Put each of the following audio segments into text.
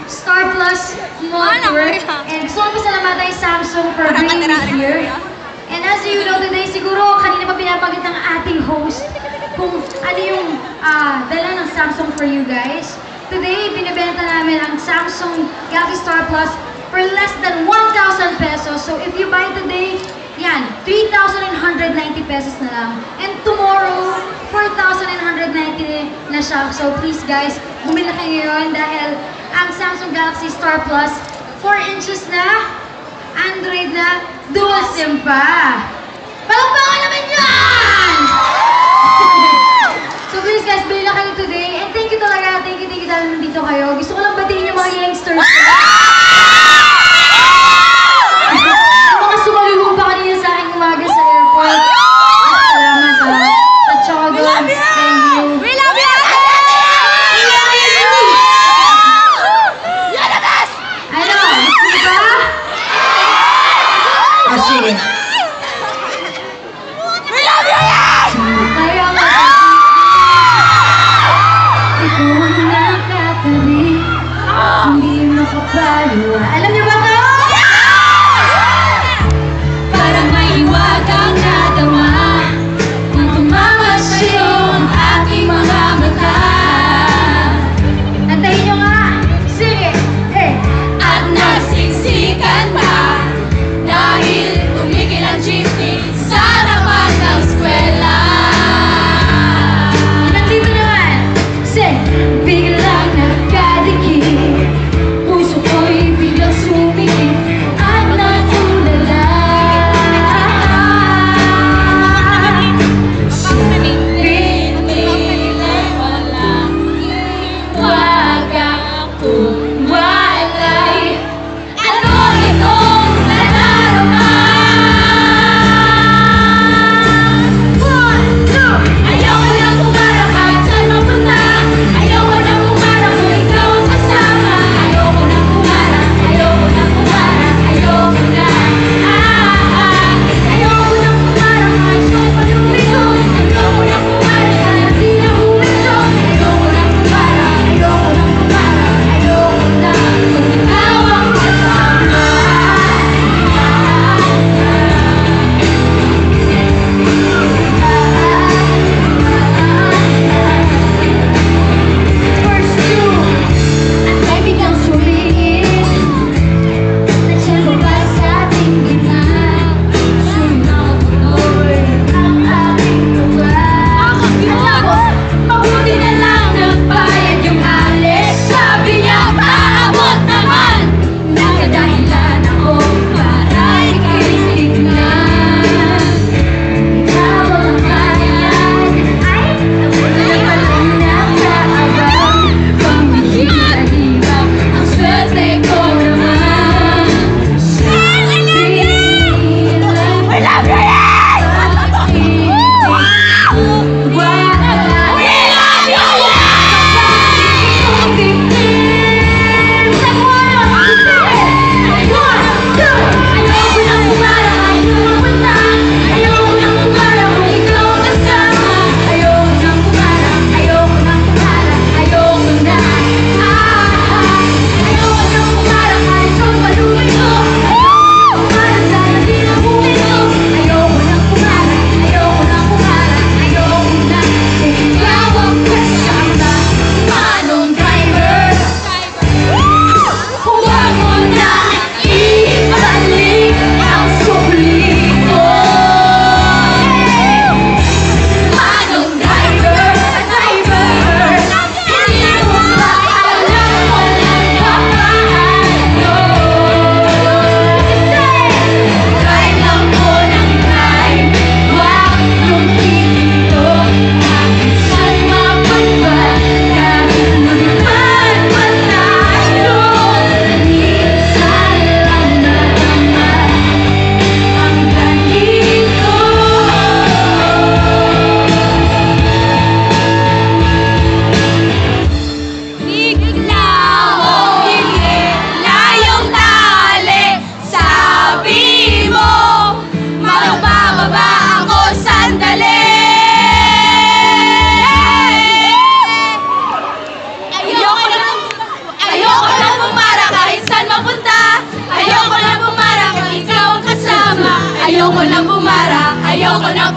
Star Plus Network. And gusto ko pasalamatan yung Samsung for bringing me here. And as you know today, siguro kanina pa pinapagit ng ating host kung ano yung dala ng Samsung for you guys. Today, binibenta namin ang Samsung Galaxy Star Plus for less than 1,000 pesos. So if you buy today, yan, 3,190 pesos na lang. And tomorrow, 4,990 na siya. So please guys, bumili kayo ngayon dahil ang Samsung Galaxy Star Plus, 4 inches na, Android na, dual SIM pa. Palakpakan naman yan! So please guys, bili na kayo today. And thank you talaga, thank you dahil nandito kayo. Gusto ko lang batiin yung mga youngsters. Yung mga sumalubong pa kanina sa aking umaga sa airport. Salamat ha. Sa Chogo. Thank you. We love you! We love you! Ano? Gusto ba? Sige. We love you! Kaya nga. Ikaw ang nakatabi. Hindi makapaliwa. Alam niyo ba ito? Parang may iwagang nadama nang tumama sa'yo ang aking mga mata. Antayin niyo nga. Sige. Hey. At nasiksikan pa dahil tumigil ang jeepney sa laman ng eskwela. Nandito naman. Sige. Biglang nagkadikit. Puso ko'y biglang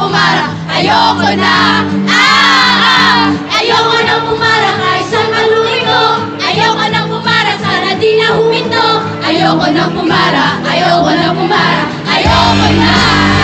pumara. Ayoko na, ayoko nang pumara kahit saan maluhin ko. Ayoko nang pumara, sana di na huminto. Ayoko nang pumara, ayoko nang pumara. Ayoko na.